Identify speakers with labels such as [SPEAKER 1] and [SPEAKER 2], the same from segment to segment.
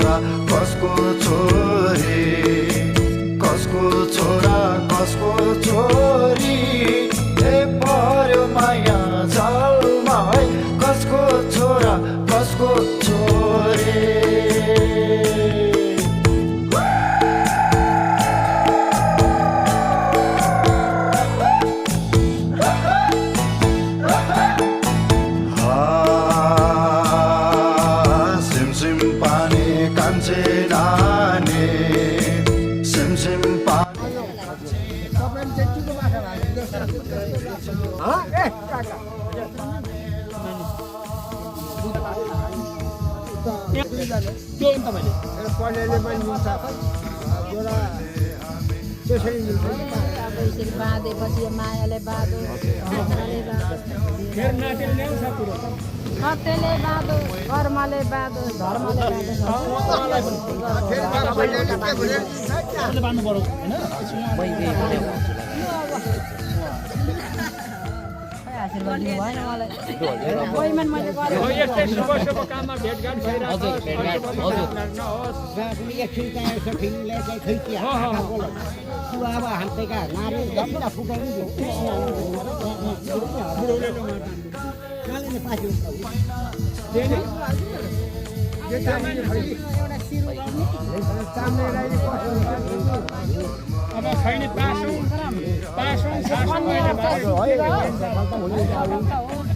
[SPEAKER 1] छोरा कसको छोरी कसको छोरा कसको छोरी ए पर्यो माया जालमा है कसको छोरा कसको छोरी
[SPEAKER 2] त्यो तपाईले पढेले पनि मिल्छ एउटा त्यसरी मिल्छ
[SPEAKER 3] अब यसरी बाँधेपछि यो मायाले बाँधो
[SPEAKER 2] फेरि नाटेल ल्याउँछ कुरो
[SPEAKER 3] सत्यले बाँधो कर्मले बाँधो धर्मले
[SPEAKER 2] बाँध्नु पर्यो होइन यस्तै शुभ शुभ काममा भेटघाट भइरहेको अब खैनी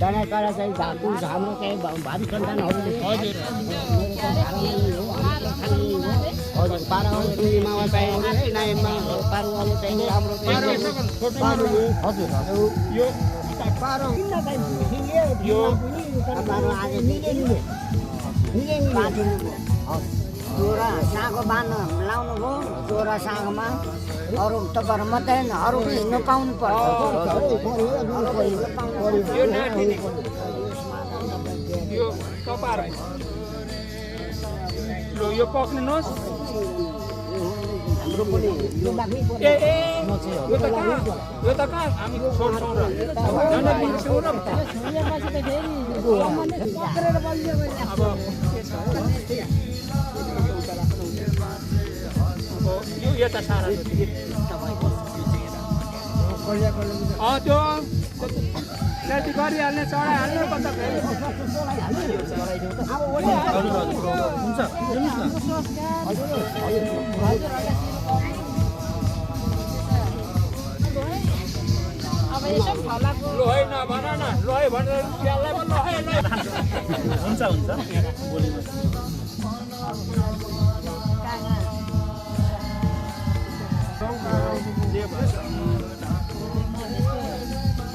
[SPEAKER 4] डाँडा काँडा चाहिँ धातु हाम्रो चाहिँ भावी सन्तानहरूले हजुर पारावाले मामा चाहिने नायमा पारुवाले चाहिने राम्रो हजुर
[SPEAKER 2] यो
[SPEAKER 4] पारो यो आज जोरा सागो बाँध्नु लाउनु भयो जोरा सागोमा अरू तपाईँहरू मात्रै होइन अरू पनि हिँड्नु पाउनु पर्छ
[SPEAKER 2] यो पक्रिनुहोस्
[SPEAKER 4] हाम्रो पनि यो लाग्नै पर्छ
[SPEAKER 2] यो त कहाँ हामी छोड्छौँ र यो यता सारा त्यो त्यति गरिहाल्ने चढाइहाल्ने कता
[SPEAKER 3] अब यसो फलाको
[SPEAKER 2] लोहै नभन न लोहै भनेर त्यसलाई पनि लोहै हुन्छ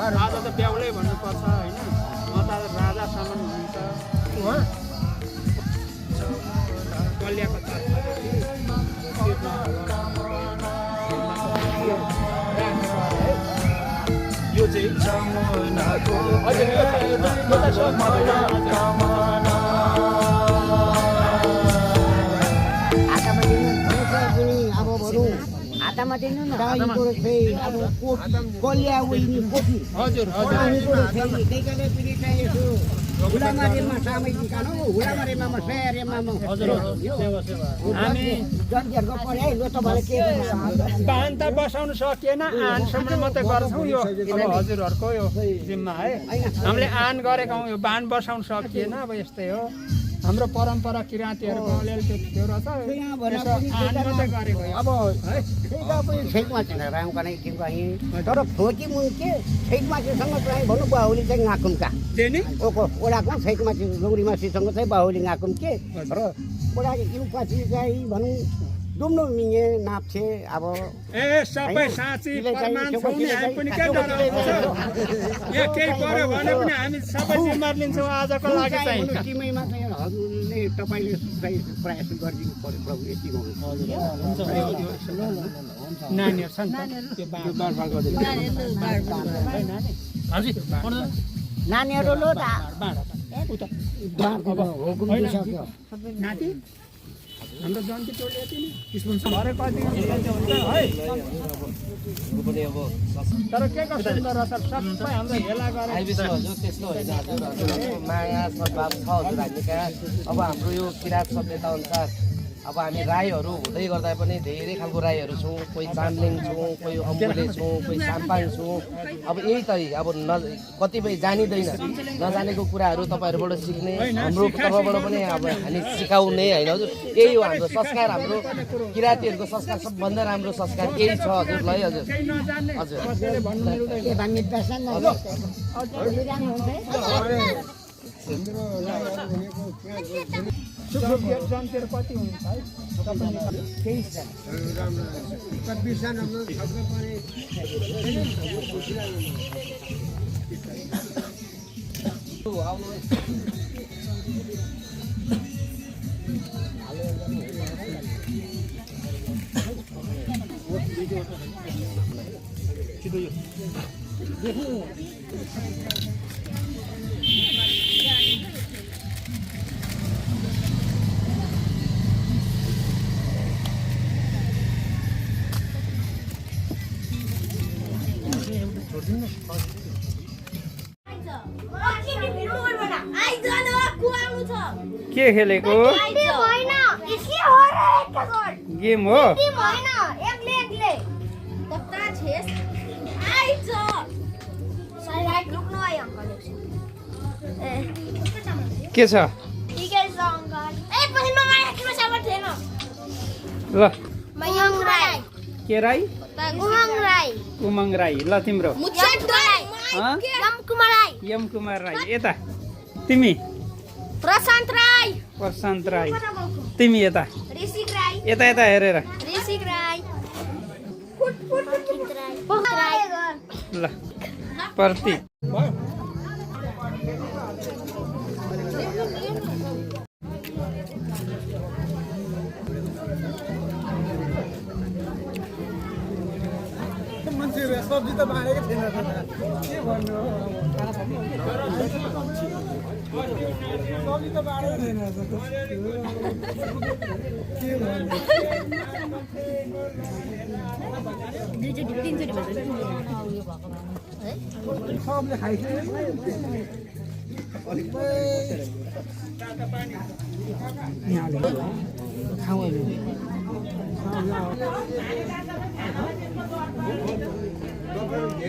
[SPEAKER 2] राजा त ब्याउलै भन्नुपर्छ होइन म त राजासम्म हुन्छ कल्याको यो चाहिँ
[SPEAKER 4] हातामा दिनु न अब कलिया उइनी कोपी
[SPEAKER 2] हजुर
[SPEAKER 4] हुलामारीमा सामग्री खानु हुलामारीमा सेरेमा
[SPEAKER 2] हामी
[SPEAKER 4] जन्तीहरूको पऱ्यो है ल तपाईँले के
[SPEAKER 2] बाहन त बसाउनु सकिएन आनसम्म मात्रै गर्छौँ यो अब हजुरहरूको यो जिम्मा है हामीले आन गरेका हौँ यो बाहन बसाउनु सकिएन अब यस्तै हो हाम्रो परम्परा किराँतीहरूको अलिअलि त्यो थियो र त आन मात्रै गरेको
[SPEAKER 4] अब छेकमा छैन रामका नै के कहीँ तर फोकी मुन्के छेकमासीसँग चाहिँ भन्नु बाहुली चाहिँ गाकुम्का ओडाको छेकमासी लोग्रीमासीसँग चाहिँ बाहुली गाकुम के र ओडाको युपासी चाहिँ भनौँ डुम्नु मिङे नाप्छे अब
[SPEAKER 2] ए सबै साँची प्रमाण छौँ नि हामी पनि के डराउँछ यो केही पर्यो भने पनि हामी सबै जिम्मेवार लिन्छौँ आजको लागि चाहिँ
[SPEAKER 4] टिमैमा चाहिँ हजुरले तपाईँले चाहिँ प्रयास गरिदिनु पर्यो प्रभु यति
[SPEAKER 2] नानीहरू छन् त्यो बाँडफाँड गरिदिनु
[SPEAKER 4] नानीहरू लो
[SPEAKER 2] नाति हाम्रो जन्ती टोली यति नि भरे कति तर के को सुन्दर रहेछ सबै हाम्रो भेला गरेर
[SPEAKER 5] त्यस्तो होइन हजुर माया सद्भाव छ हजुर हामी कहाँ अब हाम्रो यो किराँत सभ्यता अनुसार अब हामी राईहरू हुँदै गर्दा पनि धेरै खालको राईहरू छौँ कोही चाम्लिङ छौँ कोही अम्बुले छौँ कोही साम्पाङ छौँ अब यही त अब कतिपय जानिँदैन नजानेको कुराहरू तपाईँहरूबाट सिक्ने हाम्रो तर्फबाट पनि अब हामी सिकाउने होइन हजुर यही हो हाम्रो संस्कार हाम्रो किराँतीहरूको संस्कार सबभन्दा राम्रो संस्कार यही छ हजुरलाई हजुर हजुर
[SPEAKER 2] जनतिर कति हुन्छ है केही छ के खेलेको गेम हो के छ ल के राई उमङ राई ल तिम्रो यम कुमार राई यता तिमी प्रशान्त राई तिमी यता यता यता हेरेर ल प्रतीक
[SPEAKER 1] सब्जी त बाँडेको थिएन के भन्नु सब्जी त बाँडेको थिएन के भन्नु सबले खाइसक्यो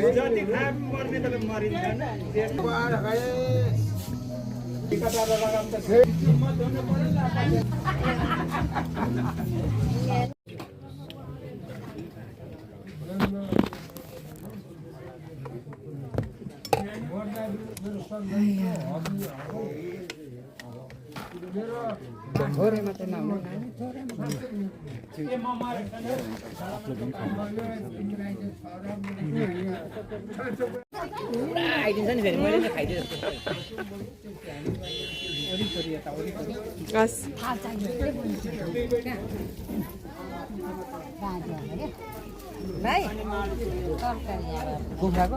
[SPEAKER 2] जति खाए मर्ने त मरिन्छ थोरै मात्रै नहुने
[SPEAKER 4] आइदिन्छ नि फेरि मैले खाइदिएँ कुखुराको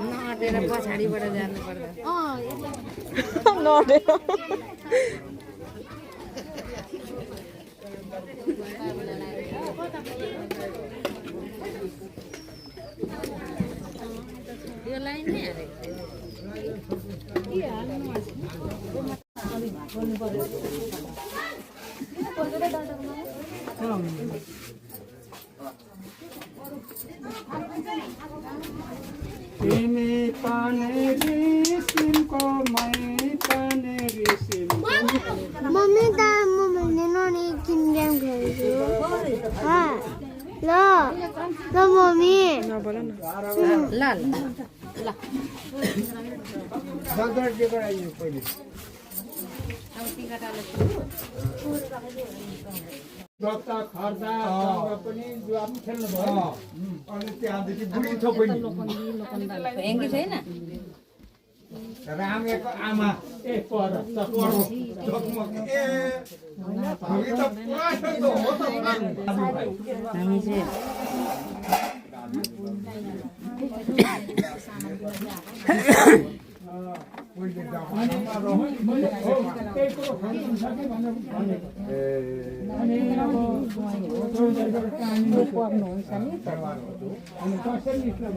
[SPEAKER 3] नटेर पछाडिबाट जानु पर्दा यो लाइन नै
[SPEAKER 2] तिमी पानेरी सिमको मै पानेरी सिमको
[SPEAKER 6] मम्मी त म भन्ने ननी किन गेम खेल्छु ल ल मम्मी
[SPEAKER 3] ल
[SPEAKER 2] दत्ता खर्दा पनि जुवाम खेल्नु भयो अनि त्यहाँदेखि बुढी छ पनि
[SPEAKER 3] हेङ्गी छैन
[SPEAKER 2] रामेको आमा ए पर चकमक ए हामी त पुरानो हो त
[SPEAKER 3] हामी चाहिँ
[SPEAKER 2] मैले त्यही कुरो खानु सक्यो भनेर भनेको
[SPEAKER 3] पर्नुहुन्छ नि
[SPEAKER 2] अनि कसरी इस्लाम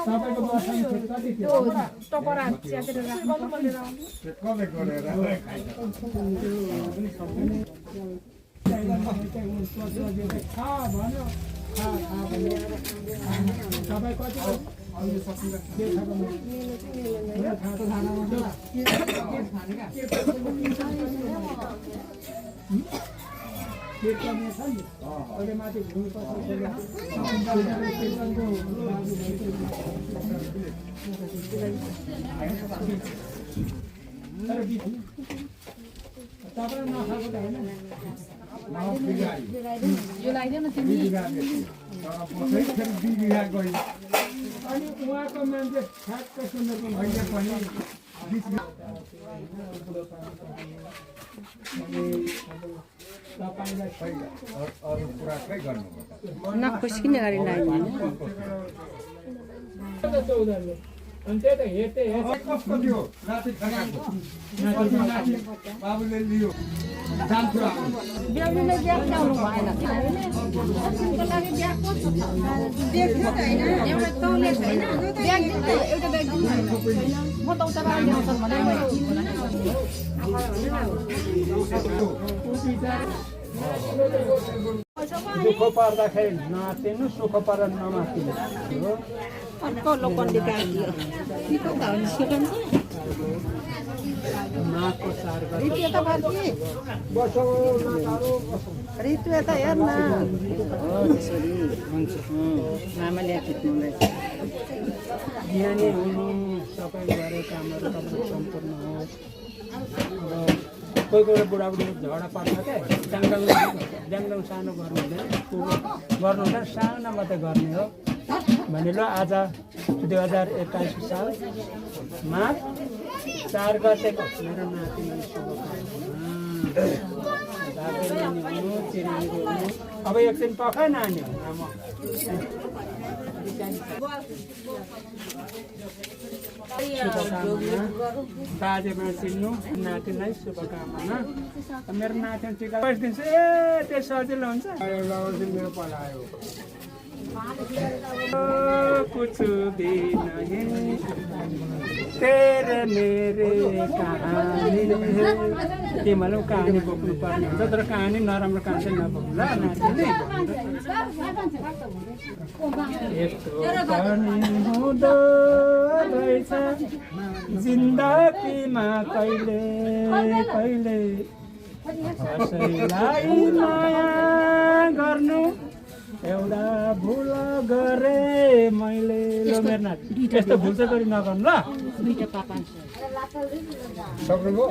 [SPEAKER 2] तपाईँको बसाइ कति थियो तपाईँ कति माथि तपाईँ नखाएको त होइन अनि उहाँको मान्छे ठ्याक्क सुनेको मैले पनि
[SPEAKER 1] अरू कुरा खै गर्नु
[SPEAKER 3] नखुस्किने गरी लाग्यो
[SPEAKER 2] अनि त्यही त हेर्दै
[SPEAKER 1] कस्तो थियो राति खानाको बाबुले लियो जान्छु
[SPEAKER 3] ब्याउनुले ब्याग ल्याउनु भएन देख्यो त होइन एउटा तौले छैन ब्याग दिनु एउटा ब्याग दिनु म त उता ल्याउँछ भने
[SPEAKER 2] दुःख पर्दाखेरि नातिनु सुख पर्दा नमातिनु हो
[SPEAKER 3] अर्को लोकन्डी काटियो निको गाउँ सेकेन्ड
[SPEAKER 2] नाकको सार
[SPEAKER 3] रित्यो त बाजी रित्यो त हेर्न हो त्यसरी हुन्छ मामाले खिच्नु रहेछ
[SPEAKER 2] ज्ञानी हुनु सबै गरे कामहरू तपाईँ सम्पूर्ण होस् कोही कोही बुढाबुढी झगडा पर्छ क्या ड्याङडङ सानो गर्नु हुँदैन सानो मात्रै गर्ने हो भने ल आज 2021 साल माघ 4 गतेको मेरो नातिलाई शुभकामना अब एकछिन पखाइ नानी बाजेमा चिन्नु नातिलाई शुभकामना मेरो नाति टिका दिन्छु ए त्यो सजिलो हुन्छ मेरो पलायो कुछ भी नहीं तेरे मेरे कहानी है तिमीलाई कहानी बोक्नु पर्ने हुन्छ तर कहानी नराम्रो कहानी चाहिँ नबोक्नु ल नातिले यस्तो पनि हुँदो रहेछ जिन्दगीमा कहिले कहिले कसैलाई माया गर्नु एउटा भुल गरे मैले लो मेरो नाति यस्तो भुल चाहिँ गरी नगर्नु ल सक्नुभयो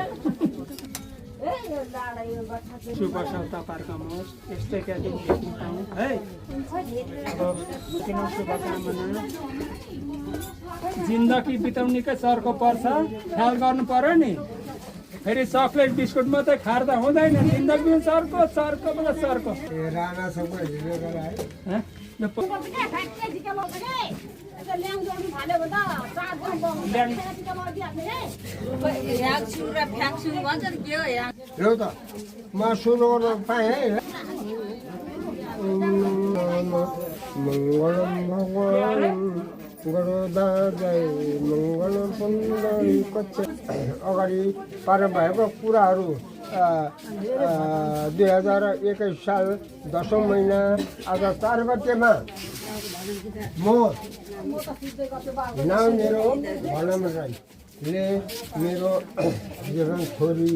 [SPEAKER 2] शुभ सप्ताह पर्खाउनुहोस् यस्तै क्या देख्नु पाऊँ है अब किन शुभकामना जिन्दगी बिताउनेकै चर्को पर्छ ख्याल गर्नु पर्यो नि फेरि चक्लेट बिस्कुट मात्रै खार्दा हुँदैन जिन्दगी चर्को चर्को मतलब चर्को
[SPEAKER 1] राणा सबै हिँडेर आयो त म सुरु गर्न पाएँ है मङ्गलम भगवान गरुडाजय मङ्गलम पुण्डरी कच्छ अगाडि पार भएको कुराहरू 2021 साल 10औं महिना आज 4 गतेमा म नाम मेरो भनम राईले मेरो जीवन छोरी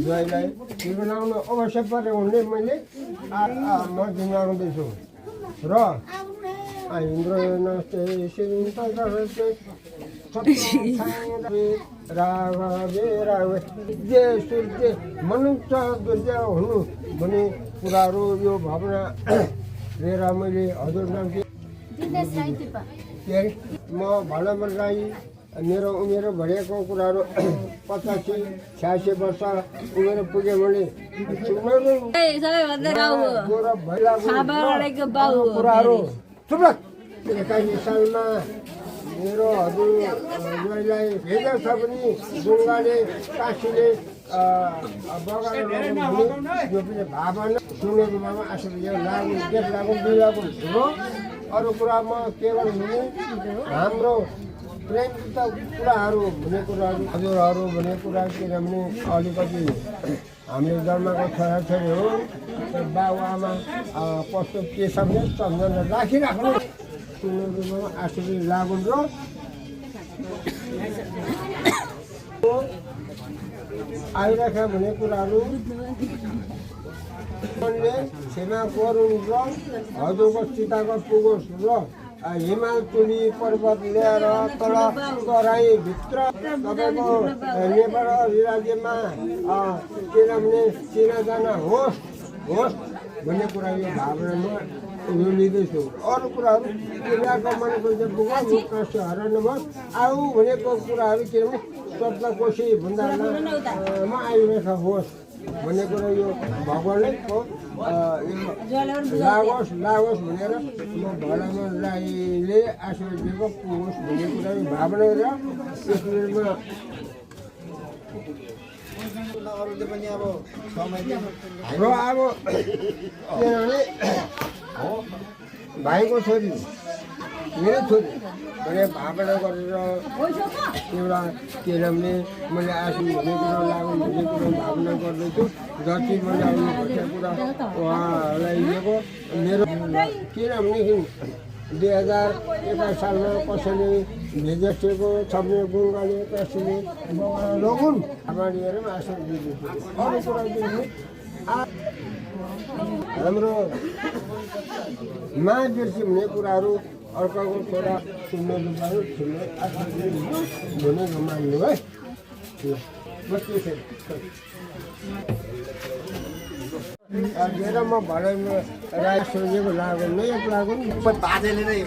[SPEAKER 1] ज्वाइँलाई बिउलाउन अवश्य परे हुने मैले म दिनाउँदैछु र इन्द्रनस्ते सिंहते राघवे राघवे जे सूर्य मनुष्य दुर्य हुनु भन्ने कुराहरू यो भावना लिएर मैले हजुरलाई म भलमन राई मेरो उमेर भरिएको कुराहरू 85-86 वर्ष उमेर पुगे भने कुराहरू 21 सालमा मेरो हजुरलाई भेजा छ भने ढुङ्गाले काशीले बगाएर यो पनि भावना सुनेको बाबा आशीर्वाद लागु देश लागु बिलागु हो। अरू कुरामा के गर्नु भने हाम्रो प्रेमयुक्त कुराहरू भन्ने कुराहरू हजुरहरू भन्ने कुरा किनभने अलिकति हामीले जन्मेको छोराछोरी हो बाबुआमा कस्तो के सम्झे सम्झना राखिराख्नु सुनेकोमा आशीर्वाद लागु र आइराख्या भन्ने कुराहरू क्षमा गरून् र हजुरको चिताको पुगोस् र हिमाल तुली पर्वत ल्याएर तल तराईभित्र तपाईँको नेपाल राज्यमा किनभने चिनाजाना होस् भन्ने कुरा यो भावनामा यो लिँदैछु। अरू कुराहरू क्रियाको मनको मुख हराउनुमा आऊ भनेको कुराहरू किनभने शब्द कोशी भन्दामा आइरहेको होस् भन्ने कुरा यो भगवानैको लागोस् भनेर म भलामा राईले आशीर्वाद दिएको पुगोस् भन्ने कुरा भावना र यसमा हाम्रो अब किनभने भाइको छोरी मेरो छोरी भने भावना गरेर एउटा किनभने मैले आफू भन्ने कुरो लागु भन्ने कुरो भावना गर्दैछु। जति मैले आउनु भएका कुरा उहाँलाई दिएको मेरो किनभनेदेखि 2021 सालमा कसैले भेजेको छब्ने गुङ्गाले कसैले लगुन लिएर आशीर्वाद दिँदैछु। अरू कुरा दिनु हाम्रो माया बिर्सी भन्ने कुराहरू अर्काको छोरा सुन्ने लुगाहरू सुन्ने आशीर्वाद हुने मान्नु है। म भलाइमा राई सोझेको लागु नै लागु बाजेले नै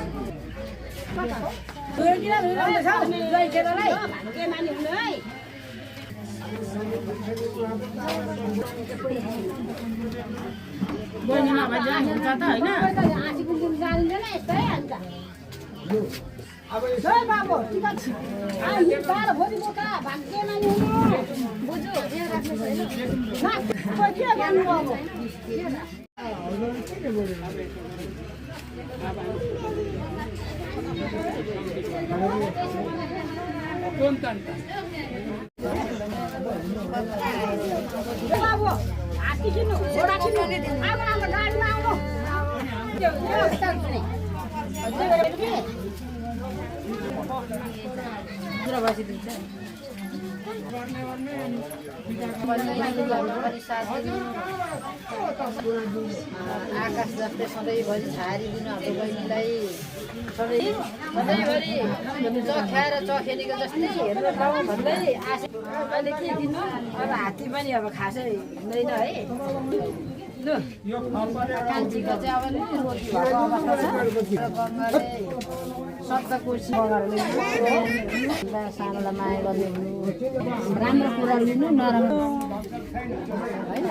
[SPEAKER 3] आकाश जस्तै सधैँभरि छारिदिनु हाम्रो बहिनीलाई सधैँभरि चख्याएर चखेलीको जस्तै हेरेर गाउँ भन्दै आशा अहिले के दिनु अब हात्ती पनि अब खासै हुँदैन है। कान्छीको चाहिँ अब रोटी भएको अवस्था छ। शब्द कोसी सानोलाई माया गर्ने हुनु राम्रो कुरा लिनु नराम्रो होइन।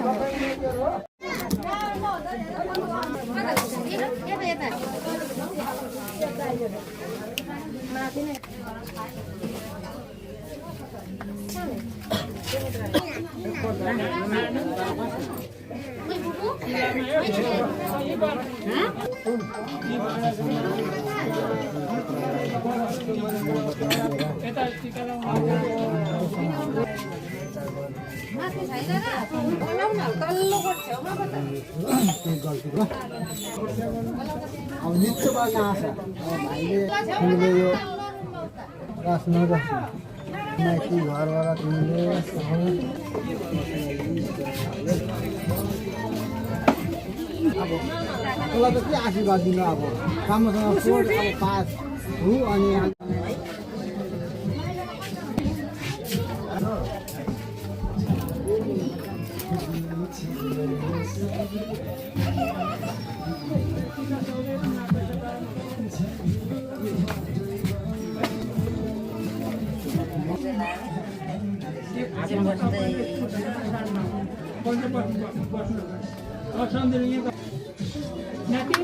[SPEAKER 1] अब नृत्य गर्न आशा भाइले तिमीले यो रस नरस्नु माइती घरबाट तिमीले अब उसलाई त के आशीर्वाद दिनु अब राम्रोसँग स्पोर्ट अब पास हु अनि
[SPEAKER 2] Nanti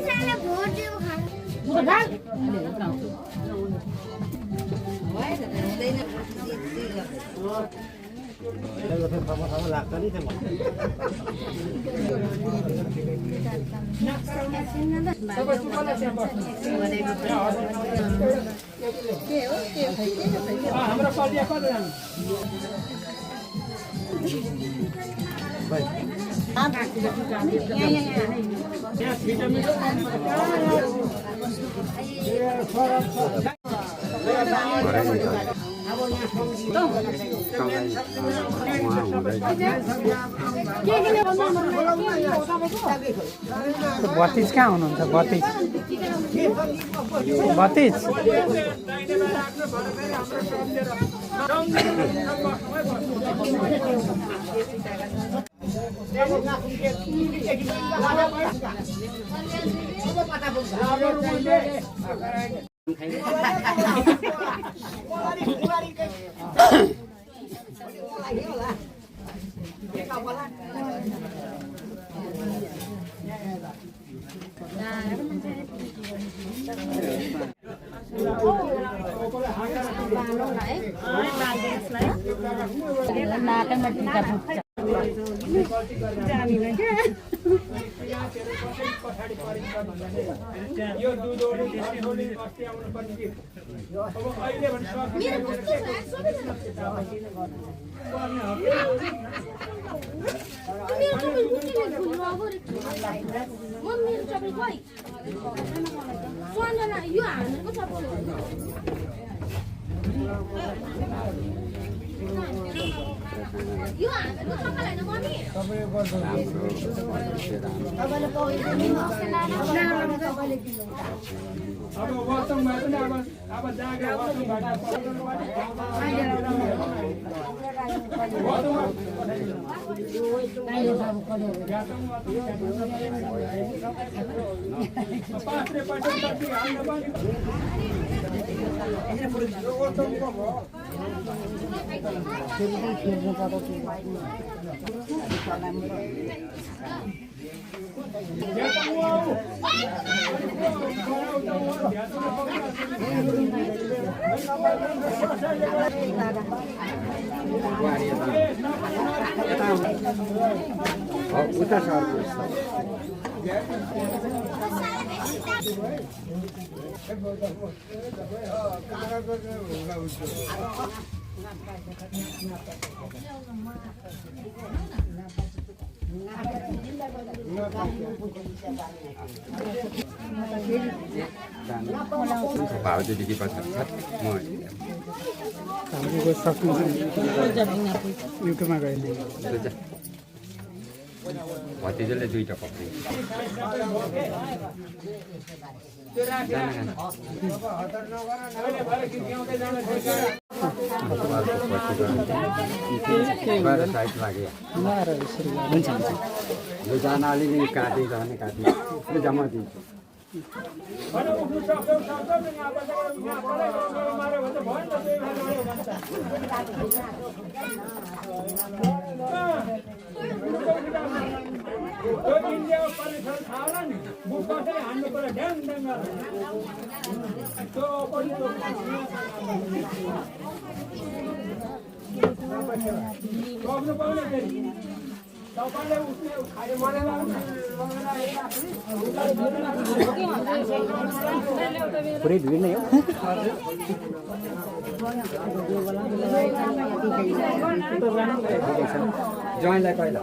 [SPEAKER 6] साले भोट दियो
[SPEAKER 4] लाग्छ नि
[SPEAKER 2] हाम्रो कलिया कतिजना भतिज कहाँ हुनुहुन्छ भतिज भतिज
[SPEAKER 3] नाकमा टिका पुग्छ
[SPEAKER 2] यो दुधोडी धानोडी अस्ति आउनु पर्ने कि अब अहिले भने अब वास्तवमा पनि अब जागा
[SPEAKER 1] उता सर्नु भाउजूदेखि पछाडि
[SPEAKER 2] हाम्रो सक्नु युट्युबमा गएँ
[SPEAKER 1] भतिजाले दुईटा पक्रिन्छ साइड लाग्यो यो जान अलिकति काटिन्छ भने काटिन्छ जम्मा दिन्छ
[SPEAKER 4] पुरै भिड नै हो
[SPEAKER 1] ज्वाइँलाई पहिला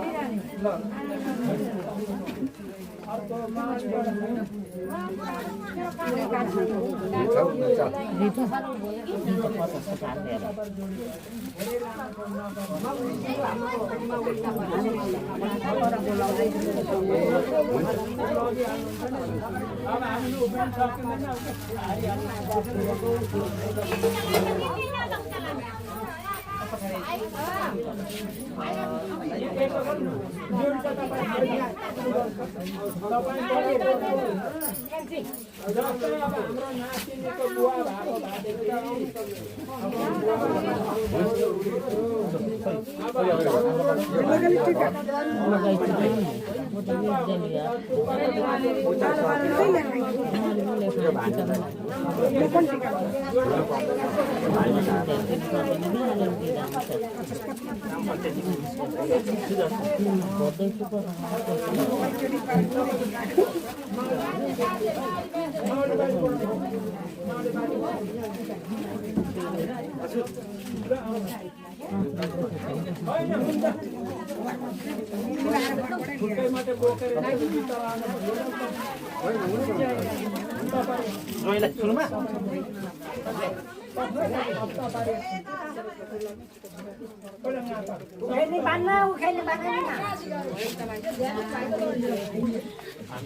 [SPEAKER 2] जस्तै अब हाम्रो नातिनीको बुवा भएको भएदेखि त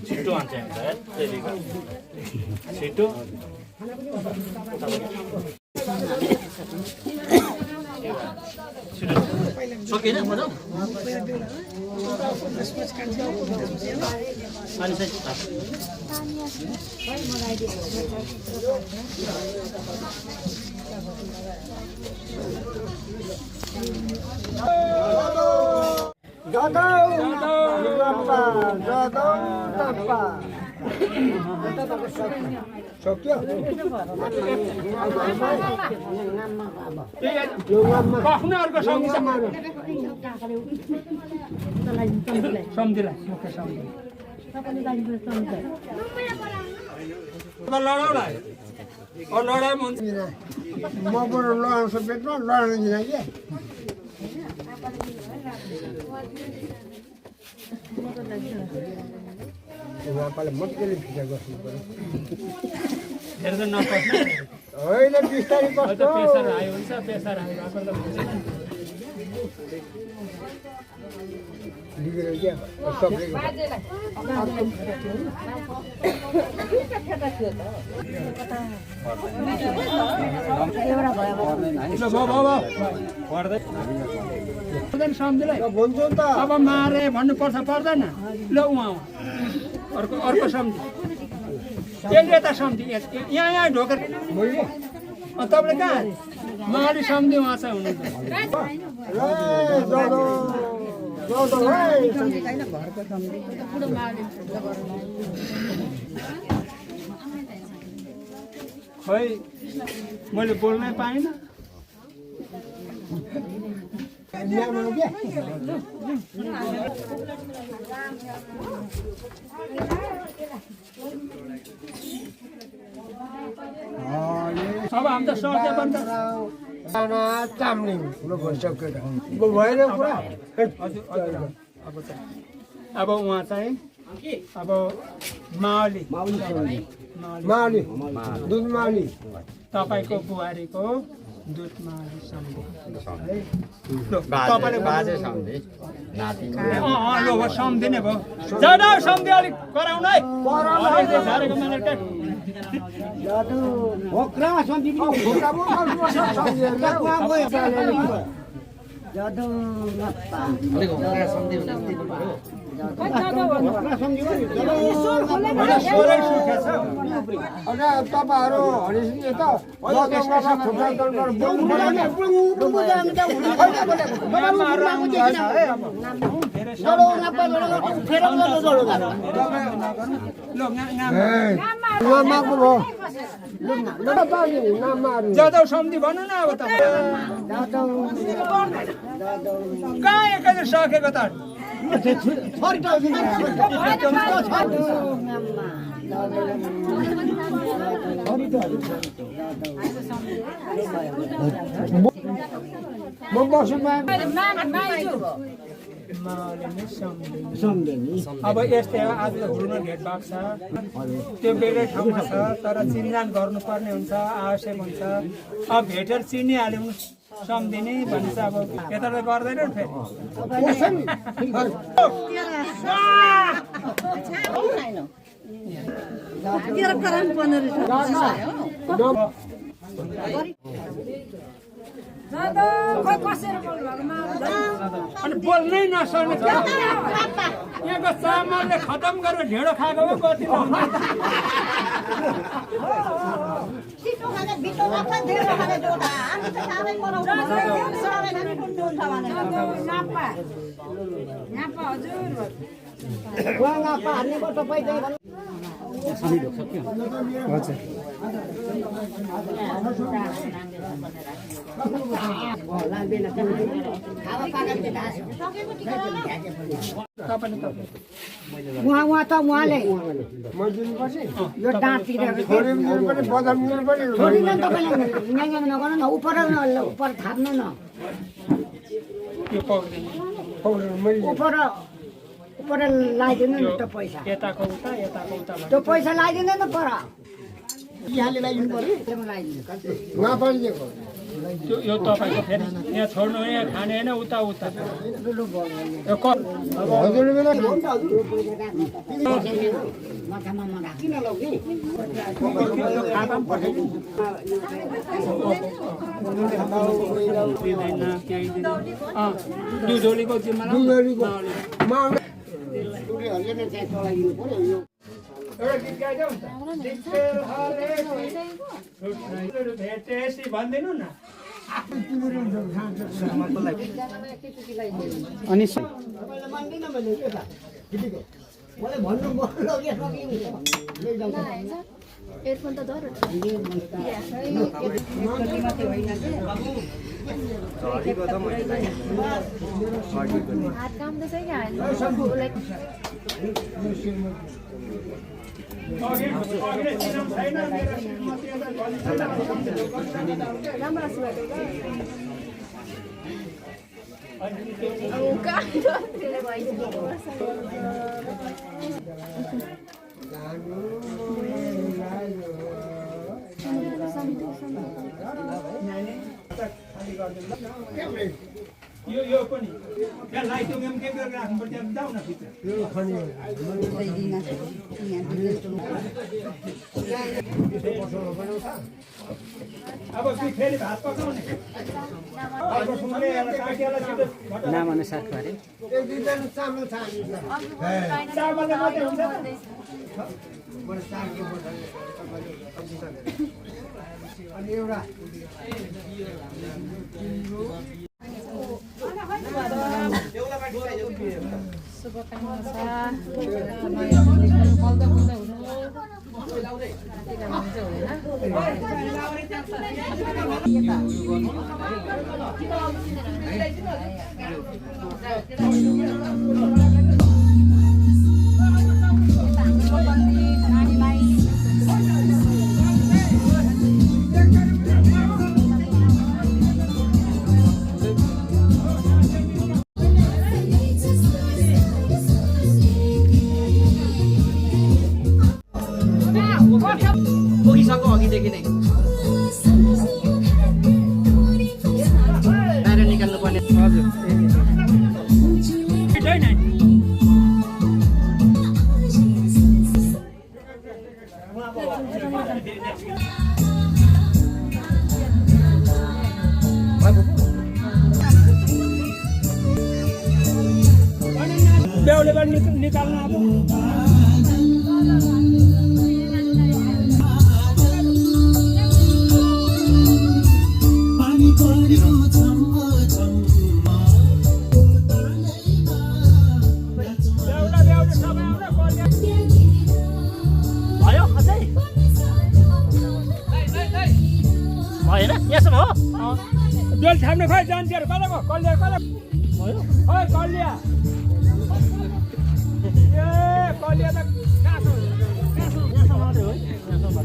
[SPEAKER 7] छिटो आन्छ छिटो सकिएन मजा
[SPEAKER 1] सक्यो
[SPEAKER 2] अर्को सम्झिलाई लडाउला लडाइ हुन्छ
[SPEAKER 1] म बरु लडाउँछु पेटमा लडाउँदिन के उहाँले मजाले भिजा गर्नु पर्यो होइन बिस्तारै कस्तो
[SPEAKER 2] प्रेसर हाई हुन्छ प्रेसर हाई भएको त
[SPEAKER 1] लिएर क्या सबले
[SPEAKER 2] सम्झिलाई
[SPEAKER 1] भन्छौ त
[SPEAKER 2] अब मारे भन्नुपर्छ पर्दैन ल उहाँ अर्को अर्को सम्झि यसले त सम्झि यहाँ ढोकर तपाईँले कहाँ मारी सम्झि उहाँ चाहिँ हुनुहुन्छ खै मैले बोल्नै पाइनँ अब हामी त सक्यो भने त
[SPEAKER 1] चाम्लिङ भइसक्यो भएन पुरा
[SPEAKER 2] अब उहाँ चाहिँ अब माओली
[SPEAKER 1] माली दुध माली
[SPEAKER 2] तपाईँको बुहारीको दुध माली सम्झे तपाईँले सम्झिने भयो जाडा सम्झे अलिक कराउनु है
[SPEAKER 1] तपाईँहरू हरिसिंह त
[SPEAKER 2] जादव सम्झी भन्नु न अब त कहाँ एकैचोटि सकेको त
[SPEAKER 1] म बस्छु
[SPEAKER 2] अब यस्तै हो आज हुनु भेट भएको छ त्यो बेलै ठाउँमा छ तर चिनजान गर्नुपर्ने हुन्छ आवश्यक हुन्छ अब भेटेर चिनिहाल्यौँ सम्झिने भन्छ अब यताबाट गर्दैन नि फेरि अनि बोल्नै नसक्ने यहाँको चामलले खतम गरेर ढेँडो खाएको भए कति
[SPEAKER 4] उहाँ त उहाँले यो डाँट छोडिन तपाईँले नगर्नु न उपर थाप्नु न उपर लगाइदिनु नि त्यो पैसा
[SPEAKER 2] यताको उता यताको उता
[SPEAKER 4] त्यो पैसा लगाइदिनु न पर यहाँले लगाइदिनु पर्यो
[SPEAKER 1] उहाँ पनि दिएको
[SPEAKER 2] यो तपाईँको फेरि यहाँ छोड्नु यहाँ खाने होइन उता उता दुधोलीको जिम्मा एउटा गीत गाइदेऊ भेटेसी भनिदिनु न अनि
[SPEAKER 6] एयरफोन त धर हात काम त सही
[SPEAKER 2] यो पनि त्यहाँ लाइटो गेम के गरेर राख्नुपर्छ त्यहाँ जाऊ न भित्र अब फेरि भात पकाउने
[SPEAKER 4] नामअनुसार गरे
[SPEAKER 1] अनि एउटा
[SPEAKER 5] पुगिसक्यो अघिदेखि नै बाहिर निकाल्नु पर्ने
[SPEAKER 2] हजुर बेहुलीबाट निकाल्नु अब
[SPEAKER 7] भयो अझै भएन यसो हो
[SPEAKER 2] डोल थाप्नु खोइ जान्थ्योहरू कसैको कलिया कसलाई
[SPEAKER 7] भयो
[SPEAKER 2] खोइ कलिया ए कलिया त
[SPEAKER 7] यस्तो मात्रै हो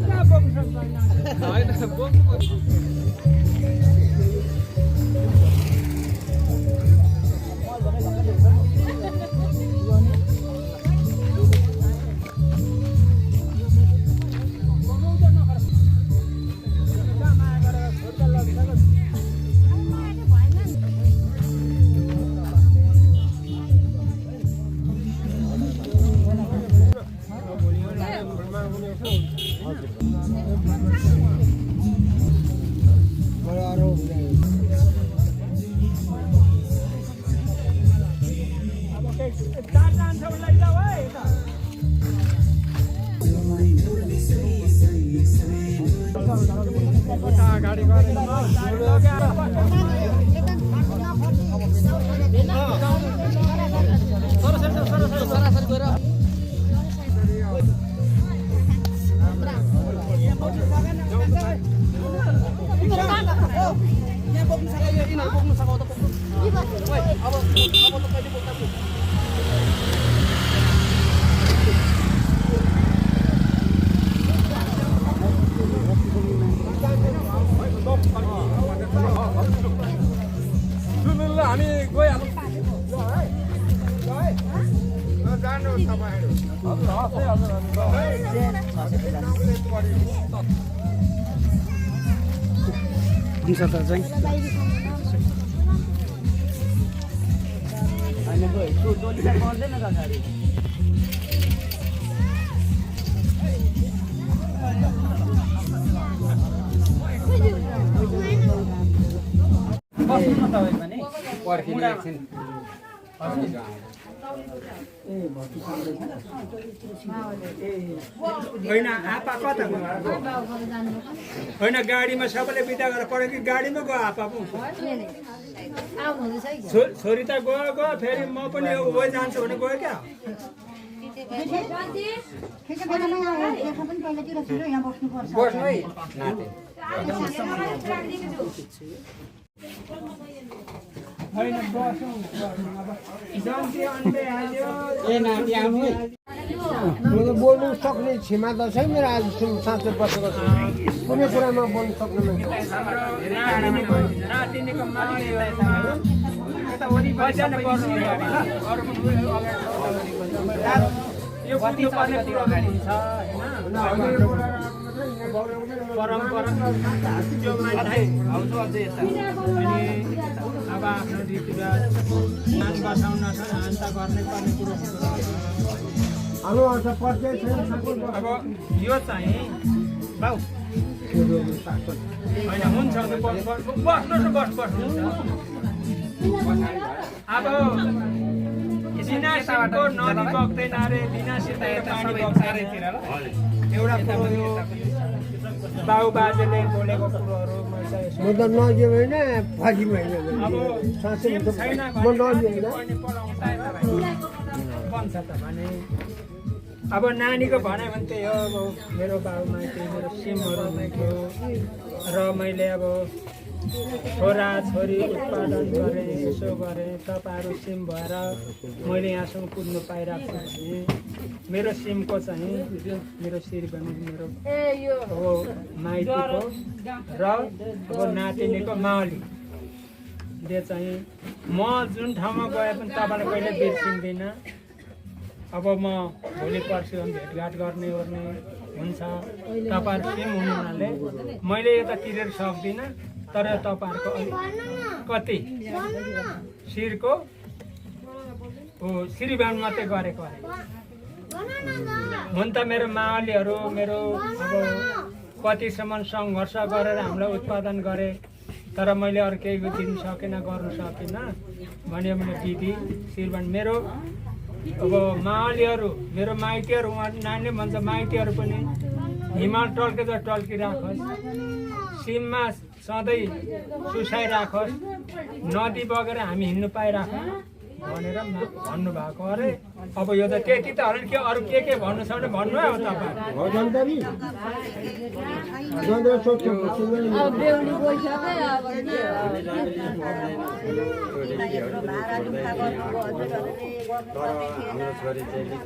[SPEAKER 2] कहाँ बोक्नु सक्छ
[SPEAKER 1] मलाई अरू
[SPEAKER 2] अगाडि गरेर
[SPEAKER 5] सरासरी गएर
[SPEAKER 2] हामी गइहालौँ जानु तपाईँहरू
[SPEAKER 7] हुन्छ त चाहिँ
[SPEAKER 2] बस्नु न तपाईँ पनि होइन आपा कता होइन गाडीमा सबैले बिदा गरेर पढ्यो कि गाडीमा गयो आपा पो छोरी त गयो फेरि म पनि गइ जान्छु भने गयो क्या बस्नु है होइन बसौँ जन्ती अन्डे हाल्यो
[SPEAKER 1] मैले बोल्नु सक्ने क्षमता छैन मेरो आजसम्म साँच्चै बसेको छु कुनै कुरामा बोल्नु सक्ने
[SPEAKER 2] नातिनीको मानिसहरूमा यता वरिपरि जानु पर्छ यो बुझ्नुपर्ने कुरो हुन्छ होइन परम्परा त्यो मान्छे अनि अब आफ्नो रीतिरिवाज नाच बसाउन हान्ता गर्नै पर्ने कुरो अब यो चाहिँ बाउ होइन हुन्छ बस्नु अब दिनासिको नदी बग्दैन अरे दिनासिको पानी बग्छ अरे एउटा कुरो यो बाउ बाजेले बोलेको कुरोहरू
[SPEAKER 1] म त नजिउ होइन फजी होइन
[SPEAKER 2] अब
[SPEAKER 1] साँच्चै
[SPEAKER 2] छैन
[SPEAKER 1] म नजिउ होइन
[SPEAKER 2] बन्छ त भने अब नानीको भनाइ भने त्यही हो अब मेरो बाउमा त्यही मेरो सिमहरू थियो र मैले अब छोरा छोरी उत्पादन गरेँ यसो गरेँ तपाईँहरू सिम भएर मैले यहाँसम्म कुद्नु पाइरहेको छु भने मेरो सिमको चाहिँ मेरो श्रीबनी मेरो अब माइतीको र अब नातिनीको मावलीले चाहिँ म जुन ठाउँमा गए पनि तपाईँलाई कहिले बिर्सिँदिनँ अब म भोलि पर्सि भेटघाट गर्ने हुन्छ तपाईँहरू सिम हुनु हुनाले मैले यता तिरेर सक्दिनँ तर तपाईँहरूको कति शिरको श्रीबान मात्रै गरेको अरे हुन त मेरो मावलीहरू मेरो अब कतिसम्म सङ्घर्ष गरेर हामीलाई उत्पादन गरे तर मैले अरू केही दिन सकेन गर्नु सकिनँ भन्यो भने दिदी श्रीबान मेरो अब मावलीहरू मेरो माइतीहरू उहाँ नानीले भन्छ माइतीहरू पनि हिमाल टल्केर टल्किराखोस् सिममा सधैँ सुसाइराखोस् नदी बगेर हामी हिँड्नु पाइराखौँ भनेर भन्नुभएको अरे अब यो त त्यति त अरू के भन्नु छ भने भन्नु है अब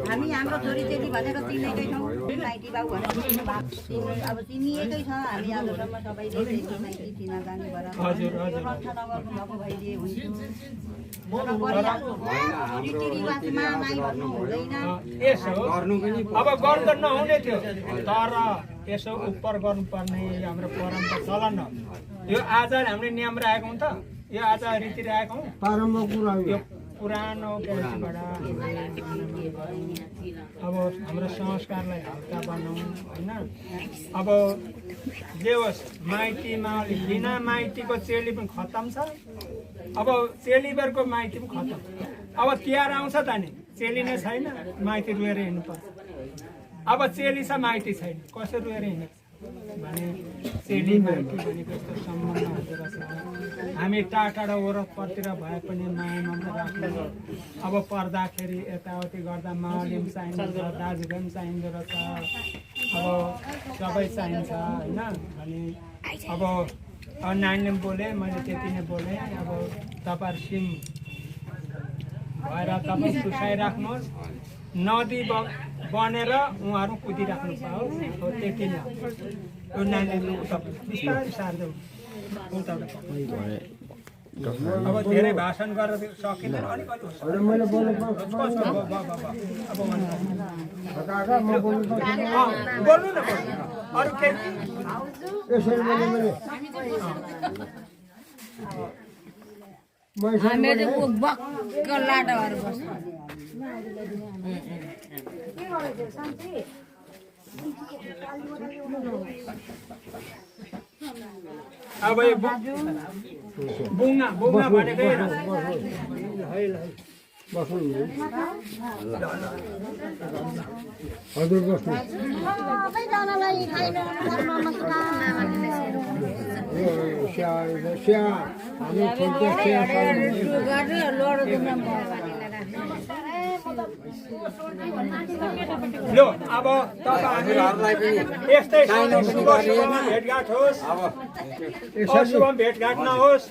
[SPEAKER 8] हामी हाम्रो छोरी चेली भनेर चिनेकै छौँ माइती बाउ भनेर अब चिनिएकै छ हामी आजसम्म सबैले माइती चिनाजानी भएर रक्षा नगर्नुभएको भइदिए हुन्थ्यो रीतिरिवाजमा नाइ भन्नु हुँदैन
[SPEAKER 2] यसो अब गर्नु त नहुने थियो तर यसो उपर गर्नुपर्ने हाम्रो परम्परा चलन हो यो आज हामीले नियम राखेको हौँ त यो आज रीति राखेको हौँ यो पुरानो क्यासीबाट अब हाम्रो संस्कारलाई हल्का बनाउँ होइन अब जे होस् माइती मावली बिना माइतीको चेली पनि खतम छ अब चेलीबेरको माइती पनि खतम अब तिहार आउँछ त नि चेली नै छैन माइती रुएर हिँड्नु पर्छ अब चेली छ माइती छैन कसरी रुएर हिँड्नु भने चेली माइती भनेको यस्तो सम्बन्ध हुँदो रहेछ हामी टाढा वरपरतिर भए पनि माया ममता राख्नु अब पर्दाखेरि यताउति गर्दा मावली पनि चाहिन्छ दाजुभाइ पनि चाहिँदो रहेछ अब सबै चाहिन्छ होइन अनि अब नानीले पनि बोले मैले त्यति नै बोलेँ अब तपाईँहरू सिम भएर तपाईँ सुसाइराख्नुहोस् नदी बनेर उहाँहरू कुदिराख्नु पाओस् हो त्यति नै हो नानीले उता बिस्तारै सार्दै अब धेरै भाषण गरेर सकिँदैन अलिकति बोल्नु न अरू केही
[SPEAKER 3] हामीहरू बक्क लाटाहरू बस्छ
[SPEAKER 2] अब यो बुङ्गा भनेकै
[SPEAKER 1] हजुर बस्नु
[SPEAKER 2] लो अब तपाईँहरूलाई यस्तै भेटघाट होस् शुभ भेटघाट नहोस्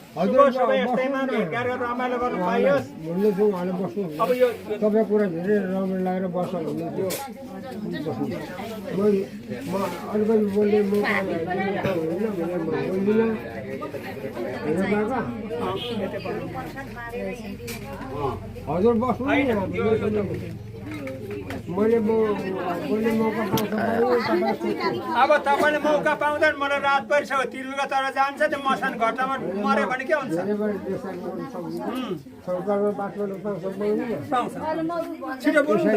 [SPEAKER 2] यस्तैमा भेटघाट गरेर रमाइलो गर्नु पाइयोस् अब यो
[SPEAKER 1] तपाईँ कुरा धेरै रमाइलो लागेर बस्छ भन्ने थियो म अलिकति बोल्ने मौका होइन भने म बोल्दिनँ हजुर बस्नु मैले बोल्ने मौका
[SPEAKER 2] अब तपाईँले मौका पाउँदैन मलाई रात परिसक्यो तिलुगा तर जान्छ त्यो मसान घट्टामा मऱ्यो भने के हुन्छ
[SPEAKER 1] सरकारमा बात गर्नु पाउँछ
[SPEAKER 2] पाउँछ छिटो बोल्नु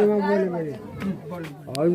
[SPEAKER 1] हजुर